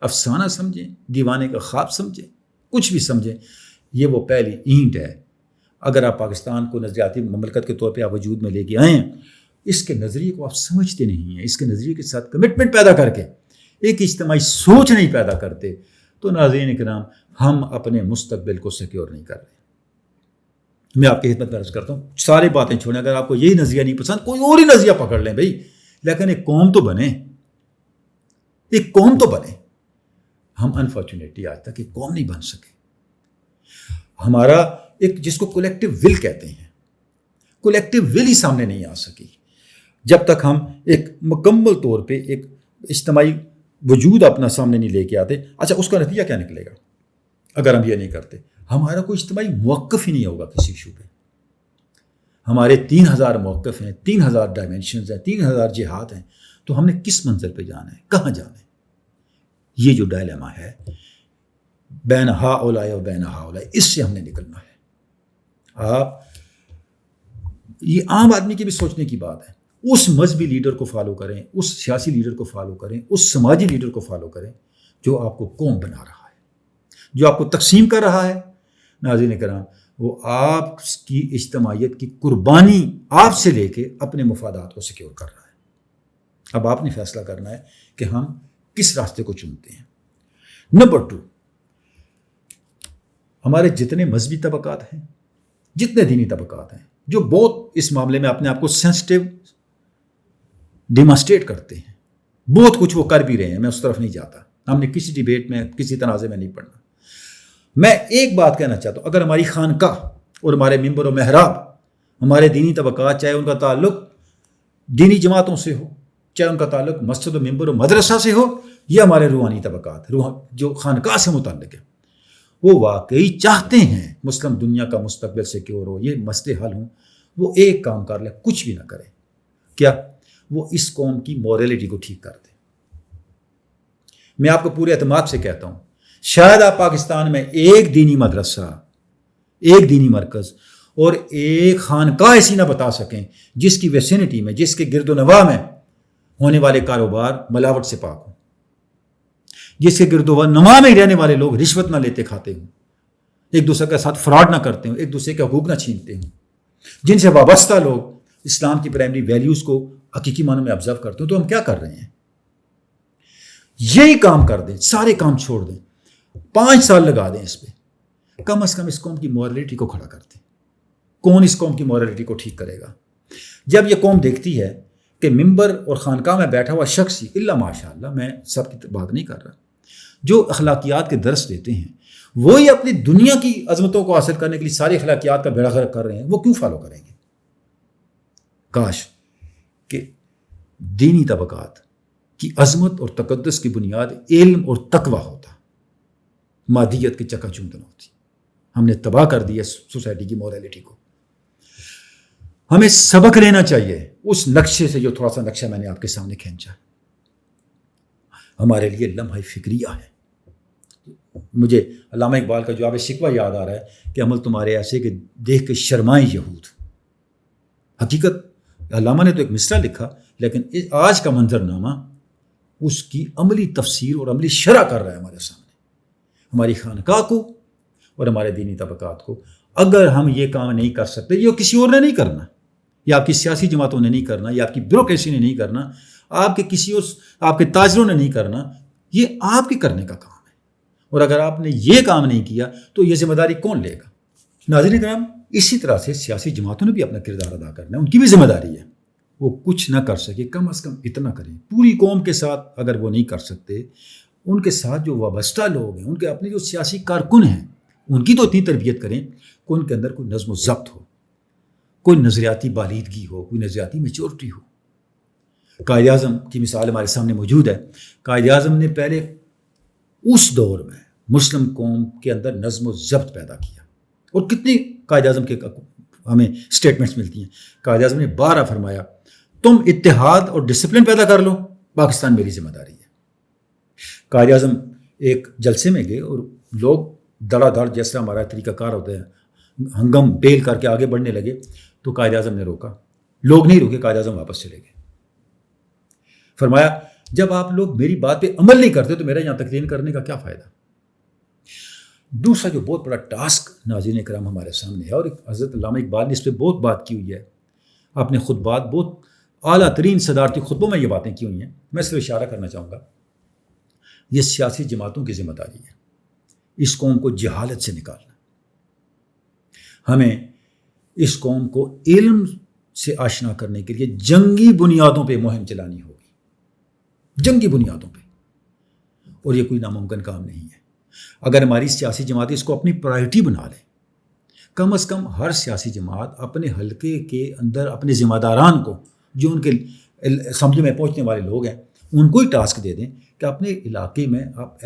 افسانہ سمجھیں، دیوانے کا خواب سمجھیں، کچھ بھی سمجھیں، یہ وہ پہلی اینٹ ہے. اگر آپ پاکستان کو نظریاتی مملکت کے طور پہ آپ وجود میں لے کے آئیں، اس کے نظریے کو آپ سمجھتے نہیں ہیں، اس کے نظریے کے ساتھ کمٹمنٹ پیدا کر کے ایک اجتماعی سوچ نہیں پیدا کرتے، تو ناظرین کرام ہم اپنے مستقبل کو سیکیور نہیں کر رہے. میں آپ کی خدمت میں عرض کرتا ہوں، ساری باتیں چھوڑیں، اگر آپ کو یہی نظریہ نہیں پسند کوئی اور ہی نظریہ پکڑ لیں بھائی، لیکن ایک قوم تو بنے، ایک قوم تو بنے. ہم انفارچونیٹلی آج تک ایک قوم نہیں بن سکے. ہمارا ایک جس کو کولیکٹیو ول کہتے ہیں، کولیکٹیو ول ہی سامنے نہیں آ سکی. جب تک ہم ایک مکمل طور پہ ایک اجتماعی وجود اپنا سامنے نہیں لے کے آتے. اچھا، اس کا نتیجہ کیا نکلے گا اگر ہم یہ نہیں کرتے؟ ہمارا کوئی اجتماعی موقف ہی نہیں ہوگا کسی ایشو پہ. ہمارے 3000 موقف ہیں، 3000 ڈائمینشنز ہیں، 3000 جہات ہیں، تو ہم نے کس منزل پہ جانا ہے، کہاں جانا ہے؟ یہ جو ڈائلیما ہے بین ہؤلاء و بین ہؤلاء، اس سے ہم نے نکلنا ہے. آپ یہ عام آدمی کی بھی سوچنے کی بات ہے. اس مذہبی لیڈر کو فالو کریں، اس سیاسی لیڈر کو فالو کریں، اس سماجی لیڈر کو فالو کریں جو آپ کو قوم بنا رہا ہے، جو آپ کو تقسیم کر رہا ہے. ناظرین کرام، وہ آپ کی اجتماعیت کی قربانی آپ سے لے کے اپنے مفادات کو سیکیور کر رہا ہے. اب آپ نے فیصلہ کرنا ہے کہ ہم کس راستے کو چنتے ہیں. نمبر 2، ہمارے جتنے مذہبی طبقات ہیں، جتنے دینی طبقات ہیں، جو بہت اس معاملے میں اپنے آپ کو سینسٹیو ڈیمانسٹریٹ کرتے ہیں، بہت کچھ وہ کر بھی رہے ہیں، میں اس طرف نہیں جاتا، ہم نے کسی ڈیبیٹ میں کسی تنازع میں نہیں پڑھنا. میں ایک بات کہنا چاہتا ہوں، اگر ہماری خانقاہ اور ہمارے ممبر و محراب، ہمارے دینی طبقات، چاہے ان کا تعلق دینی جماعتوں سے ہو، چاہے ان کا تعلق مسجد و ممبر و مدرسہ سے ہو، یا ہمارے روحانی طبقات جو خانقاہ سے متعلق ہے، وہ واقعی چاہتے ہیں مسلم دنیا کا مستقبل سیکیور ہو، یہ مسئلے حل ہوں، وہ ایک کام کر لیں، کچھ بھی نہ کریں. کیا؟ وہ اس قوم کی موریلٹی کو ٹھیک کر دیں. میں آپ کو پورے اعتماد سے کہتا ہوں، شاید آپ پاکستان میں ایک دینی مدرسہ، ایک دینی مرکز اور ایک خانقاہ ایسی نہ بتا سکیں جس کی ویسینٹی میں، جس کے گرد و نواح میں ہونے والے کاروبار ملاوٹ سے پاک ہوں، جس کے گرد و نواح میں رہنے والے لوگ رشوت نہ لیتے کھاتے ہوں، ایک دوسرے کے ساتھ فراڈ نہ کرتے ہوں، ایک دوسرے کے حقوق نہ چھینتے ہوں، جن سے وابستہ لوگ اسلام کی پرائمری ویلیوز کو حقیقی معنوں میں آبزرو کرتے ہوں، تو ہم کیا کر رہے ہیں؟ یہی کام کر دیں، سارے کام چھوڑ دیں، 5 سال لگا دیں اس پہ، کم از کم اس قوم کی مورلٹی کو کھڑا کر دیں۔ کون اس قوم کی مورلٹی کو ٹھیک کرے گا؟ جب یہ قوم دیکھتی ہے کہ ممبر اور خانقاہ میں بیٹھا ہوا شخص ہی، الا ماشاء اللہ، میں سب کی بات نہیں کر رہا، جو اخلاقیات کے درس دیتے ہیں، وہی اپنی دنیا کی عظمتوں کو حاصل کرنے کے لیے ساری اخلاقیات کا بیڑا غرق کر رہے ہیں، وہ کیوں فالو کریں گے؟ کاش کہ دینی طبقات کی عظمت اور تقدس کی بنیاد علم اور تقوی ہوتا، مادیت کی چکا چوندھ نہ ہوتی۔ ہم نے تباہ کر دی ہے سوسائٹی کی مورالٹی کو۔ ہمیں سبق لینا چاہیے اس نقشے سے، جو تھوڑا سا نقشہ میں نے آپ کے سامنے کھینچا، ہمارے لیے لمحہ فکریہ ہے۔ مجھے علامہ اقبال کا جواب شکوہ یاد آ رہا ہے کہ عمل تمہارے ایسے کہ دیکھ کے شرمائیں یہود۔ حقیقت علامہ نے تو ایک مصرع لکھا، لیکن آج کا منظرنامہ اس کی عملی تفسیر اور عملی شرح کر رہا ہے ہمارے سامنے۔ ہماری خانقاہ کو اور ہمارے دینی طبقات کو اگر ہم یہ کام نہیں کر سکتے، یہ کسی اور نے نہیں کرنا، یا آپ کی سیاسی جماعتوں نے نہیں کرنا، یا آپ کی بیوروکریسی نے نہیں کرنا، آپ کے کسی اور آپ کے تاجروں نے نہیں کرنا، یہ آپ کے کرنے کا کام ہے۔ اور اگر آپ نے یہ کام نہیں کیا تو یہ ذمہ داری کون لے گا؟ ناظرین کرام، اسی طرح سے سیاسی جماعتوں نے بھی اپنا کردار ادا کرنا ہے، ان کی بھی ذمہ داری ہے۔ وہ کچھ نہ کر سکے، کم از کم اتنا کریں، پوری قوم کے ساتھ اگر وہ نہیں کر سکتے، ان کے ساتھ جو وابستہ لوگ ہیں، ان کے اپنے جو سیاسی کارکن ہیں، ان کی تو اتنی تربیت کریں کہ ان کے اندر کوئی نظم و ضبط ہو، کوئی نظریاتی بالیدگی ہو، کوئی نظریاتی میچورٹی ہو۔ قائد اعظم کی مثال ہمارے سامنے موجود ہے۔ قائد اعظم نے پہلے اس دور میں مسلم قوم کے اندر نظم و ضبط پیدا کیا، اور کتنی قائد اعظم کے ہمیں اسٹیٹمنٹس ملتی ہیں۔ قائد اعظم نے بارہ فرمایا، تم اتحاد اور ڈسپلن پیدا کر لو، پاکستان میری ذمہ داری ہے۔ قائد اعظم ایک جلسے میں گئے اور لوگ دڑا دڑ، جیسا ہمارا طریقہ کار ہوتا ہے، ہنگم بیل کر کے آگے بڑھنے لگے، تو قائد اعظم نے روکا، لوگ نہیں روکے، قائد اعظم واپس چلے گئے۔ فرمایا، جب آپ لوگ میری بات پہ عمل نہیں کرتے تو میرا یہاں تقریر کرنے کا کیا فائدہ؟ دوسرا جو بہت بڑا ٹاسک ناظرین کرام ہمارے سامنے ہے، اور حضرت علامہ اقبال نے اس پہ بہت بات کی ہوئی ہے، اپنے خطبات، بہت اعلیٰ ترین صدارتی خطبوں میں یہ باتیں کی ہوئی ہیں، میں صرف اشارہ کرنا چاہوں گا، یہ سیاسی جماعتوں کی ذمہ داری ہے اس قوم کو جہالت سے نکالنا۔ ہمیں اس قوم کو علم سے آشنا کرنے کے لیے جنگی بنیادوں پہ مہم چلانی ہوگی، جنگی بنیادوں پہ، اور یہ کوئی ناممکن کام نہیں ہے۔ اگر ہماری سیاسی جماعتیں اس کو اپنی پرائرٹی بنا لیں، کم از کم ہر سیاسی جماعت اپنے حلقے کے اندر اپنے ذمہ داران کو، جو ان کے اسمبلی میں پہنچنے والے لوگ ہیں، ان کو ہی ٹاسک دے دیں کہ اپنے علاقے میں آپ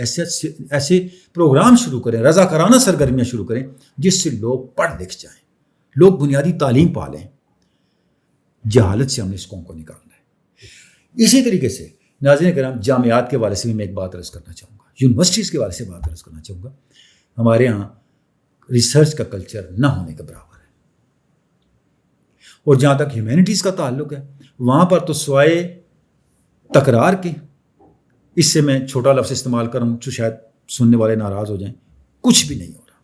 ایسے پروگرام شروع کریں، رضاکارانہ سرگرمیاں شروع کریں، جس سے لوگ پڑھ لکھ جائیں، لوگ بنیادی تعلیم پا لیں۔ جہالت سے ہم نے اس قوم کو نکالنا ہے۔ اسی طریقے سے ناظرین کرام، جامعات کے حوالے سے بھی میں ایک بات عرض کرنا چاہوں گا، یونیورسٹیز کے حوالے سے بات عرض کرنا چاہوں گا۔ ہمارے ہاں ریسرچ کا کلچر نہ ہونے کے برابر ہے، اور جہاں تک ہیومینٹیز کا تعلق ہے، وہاں پر تو سوائے تکرار کے، اس سے میں چھوٹا لفظ استعمال کروں تو شاید سننے والے ناراض ہو جائیں، کچھ بھی نہیں ہو رہا۔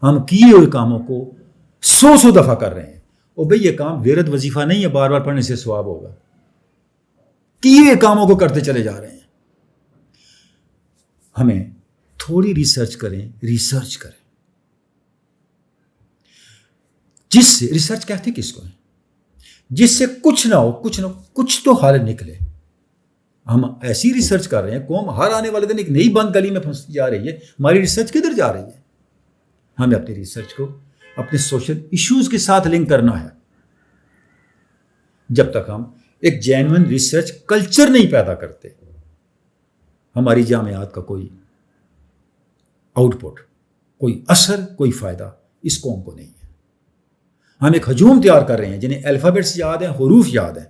ہم کیے ہوئے کاموں کو 100 دفعہ کر رہے ہیں، اور بھئی یہ کام ورد وظیفہ نہیں ہے بار بار پڑھنے سے ثواب ہوگا، کیے ہوئے کاموں کو کرتے چلے جا رہے ہیں۔ ہمیں تھوڑی ریسرچ کریں، جس سے ریسرچ کہتے کس کو ہے، جس سے کچھ نہ ہو، کچھ تو حل نکلے۔ ہم ایسی ریسرچ کر رہے ہیں، قوم ہر آنے والے دن ایک نئی بند گلی میں پھنستی جا رہی ہے، ہماری ریسرچ کدھر جا رہی ہے؟ ہمیں اپنی ریسرچ کو اپنے سوشل ایشوز کے ساتھ لنک کرنا ہے۔ جب تک ہم ایک جینوئن ریسرچ کلچر نہیں پیدا کرتے، ہماری جامعات کا کوئی آؤٹ پٹ، کوئی اثر، کوئی فائدہ اس قوم کو نہیں ہے۔ ہم ایک ہجوم تیار کر رہے ہیں جنہیں الفابیٹس یاد ہیں، حروف یاد ہیں،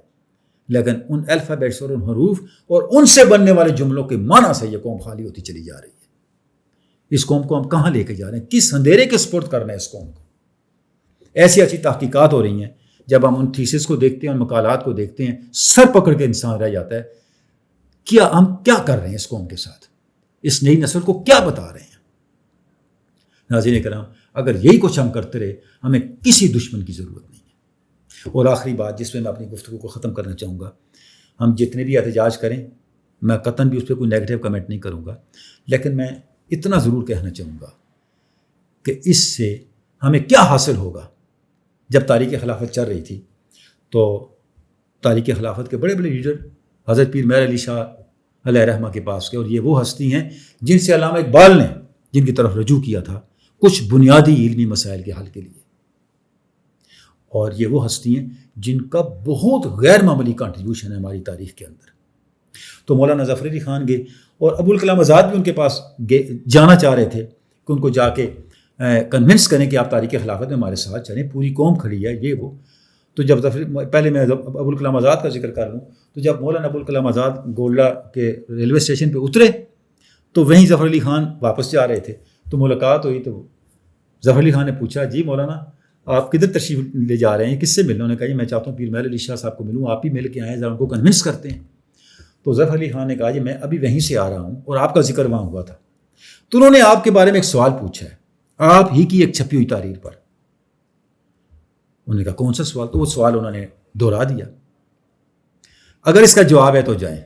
لیکن ان الفابیٹس اور ان حروف اور ان سے بننے والے جملوں کے معنی سے یہ قوم خالی ہوتی چلی جا رہی ہے۔ اس قوم کو ہم کہاں لے کے جا رہے ہیں؟ کس اندھیرے کے سپرد کر رہے ہیں اس قوم کو؟ ایسی تحقیقات ہو رہی ہیں، جب ہم ان تھیسس کو دیکھتے ہیں، ان مقالات کو دیکھتے ہیں، سر پکڑ کے انسان رہ جاتا ہے، کیا ہم کیا کر رہے ہیں اس قوم کے ساتھ؟ اس نئی نسل کو کیا بتا رہے ہیں؟ ناظرین کرام، اگر یہی کچھ ہم کرتے رہے ہمیں کسی دشمن کی ضرورت نہیں ہے۔ اور آخری بات جس میں اپنی گفتگو کو ختم کرنا چاہوں گا، ہم جتنے بھی احتجاج کریں، میں قطعاً بھی اس پہ کوئی نیگیٹو کمنٹ نہیں کروں گا، لیکن میں اتنا ضرور کہنا چاہوں گا کہ اس سے ہمیں کیا حاصل ہوگا۔ جب تاریخ خلافت چل رہی تھی تو تاریخ خلافت کے بڑے بڑے لیڈر حضرت پیر مہر علی شاہ علیہ رحمہ کے پاس گئے، اور یہ وہ ہستی ہیں جن سے علامہ اقبال نے جن کی طرف رجوع کیا تھا کچھ بنیادی علمی مسائل کے حل کے لیے، اور یہ وہ ہستی ہیں جن کا بہت غیر معمولی کنٹریبیوشن ہے ہماری تاریخ کے اندر۔ تو مولانا ظفر علی خان گئے، اور ابوالکلام آزاد بھی ان کے پاس جانا چاہ رہے تھے کہ ان کو جا کے کنونس کریں کہ آپ تاریخ خلافت میں ہمارے ساتھ چلیں، پوری قوم کھڑی ہے یہ وہ۔ تو جب پہلے میں ابوالکلام آزاد کا ذکر کر لوں تو جب مولانا ابوالکلام آزاد گولڈا کے ریلوے اسٹیشن پہ اترے تو وہیں ظفر علی خان واپس جا رہے تھے، تو ملاقات ہوئی۔ تو ظفر علی خان نے پوچھا، جی مولانا آپ کدھر تشریف لے جا رہے ہیں، کس سے ملنا؟ انہوں نے کہا جی میں چاہتا ہوں پیر مہر علی شاہ صاحب کو ملوں، آپ ہی مل کے آئیں، ذرا ان کو کنونس کرتے ہیں۔ تو ظفر علی خان نے کہا جی میں ابھی وہیں سے آ رہا ہوں اور آپ کا ذکر وہاں ہوا تھا، تو انہوں نے آپ کے بارے میں ایک سوال پوچھا ہے آپ ہی کی ایک چھپی ہوئی تحریر پر۔ انہوں نے کہا کون سا سوال؟ تو وہ سوال انہوں نے دہرا دیا، اگر اس کا جواب ہے تو جائیں۔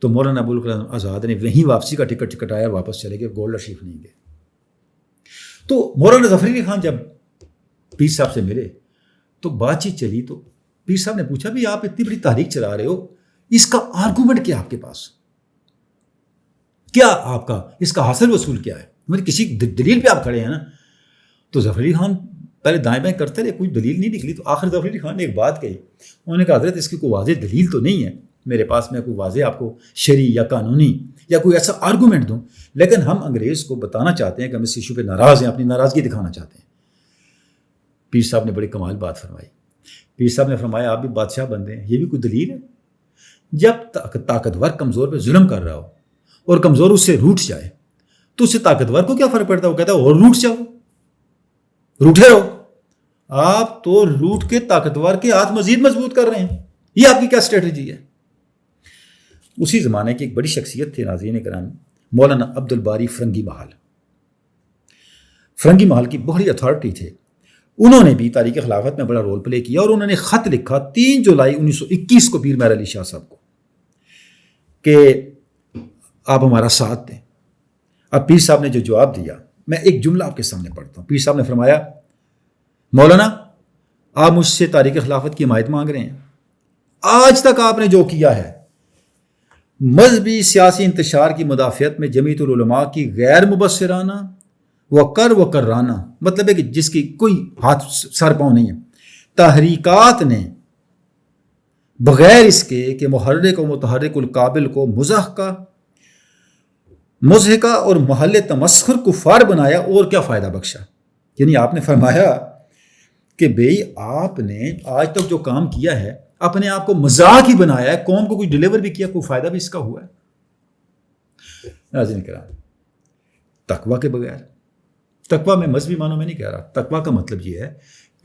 تو مولانا ابوالکلام آزاد نے وہیں واپسی کا ٹکٹ کٹایا اور واپس چلے گئے، گولڈا شریف نہیں گئے۔ تو مولانا ظفر علی خان جب پیر صاحب سے ملے تو بات چیت چلی، تو پیر صاحب نے پوچھا بھی آپ اتنی بڑی تحریک چلا رہے ہو، اس کا آرگومنٹ کیا آپ کے پاس، کیا آپ کا اس کا حاصل وصول کیا ہے، مطلب کسی دلیل پہ آپ کھڑے ہیں نا؟ تو ظفر علی خان پہلے دائیں بائیں کرتے رہے، کوئی دلیل نہیں نکلی۔ تو آخر ظفر علی خان نے ایک بات کہی، انہوں نے کہا حضرت اس کی کوئی واضح دلیل تو نہیں ہے میرے پاس، میں کوئی واضح آپ کو شرعی یا قانونی یا کوئی ایسا آرگومنٹ دوں، لیکن ہم انگریز کو بتانا چاہتے ہیں کہ ہم اس ایشو پہ ناراض ہیں، اپنی ناراضگی دکھانا چاہتے ہیں۔ پیر صاحب نے بڑی کمال بات فرمائی۔ پیر صاحب نے فرمایا آپ بھی بادشاہ بندے ہیں، یہ بھی کوئی دلیل ہے؟ جب طاقتور کمزور پہ ظلم کر رہا ہو اور کمزور اس سے روٹ جائے تو اس سے طاقتور کو کیا فرق پڑتا ہے؟ وہ کہتا ہے اور روٹ جاؤ، روٹے رہو۔ آپ تو روٹ کے طاقتور کے ہاتھ مزید مضبوط کر رہے ہیں، یہ آپ کی کیا اسٹریٹجی ہے؟ اسی زمانے کی ایک بڑی شخصیت تھی ناظرین کرام، مولانا عبد الباری فرنگی محل۔ فرنگی محل کی بڑی اتھارٹی تھے، انہوں نے بھی تاریخ خلافت میں بڑا رول پلے کیا، اور انہوں نے خط لکھا 3 جولائی 1921 کو پیر مہر علی شاہ صاحب کو کہ آپ ہمارا ساتھ دیں۔ اب پیر صاحب نے جو جواب دیا میں ایک جملہ آپ کے سامنے پڑھتا ہوں۔ پیر صاحب نے فرمایا مولانا آپ مجھ سے تاریخ خلافت کی حمایت مانگ رہے ہیں، آج تک آپ نے جو کیا ہے مذہبی سیاسی انتشار کی مدافعت میں جمعیت العلماء کی غیر مبصرانہ وکرانہ، مطلب ہے کہ جس کی کوئی ہاتھ سر پاؤں نہیں ہے، تحریکات نے بغیر اس کے کہ محرک و متحرک القابل کو مضحکہ اور محل تمسخر کفار بنایا اور کیا فائدہ بخشا۔ یعنی آپ نے فرمایا کہ بھئی آپ نے آج تک جو کام کیا ہے اپنے آپ کو مذاق ہی بنایا ہے، قوم کو کوئی ڈیلیور بھی کیا، کوئی فائدہ بھی اس کا ہوا ہے؟ ناظرین کرام، تقوی کے بغیر، تقوی میں مذہبی معنوں میں نہیں کہہ رہا، تقوی کا مطلب یہ ہے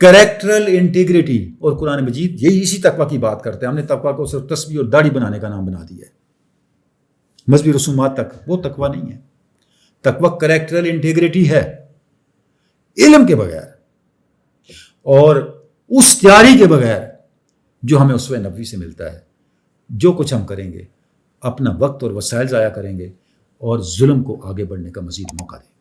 کریکٹرل انٹیگریٹی، اور قرآن مجید یہی اسی تقوی کی بات کرتے ہیں۔ ہم نے تقوی کو صرف تسبیح اور داڑھی بنانے کا نام بنا دیا ہے، مذہبی رسومات تک وہ تقوی نہیں ہے۔ تقوی کریکٹرل انٹیگریٹی ہے، علم کے بغیر اور اس تیاری کے بغیر جو ہمیں اسوہ نبوی سے ملتا ہے۔ جو کچھ ہم کریں گے اپنا وقت اور وسائل ضائع کریں گے اور ظلم کو آگے بڑھنے کا مزید موقع دیں گے۔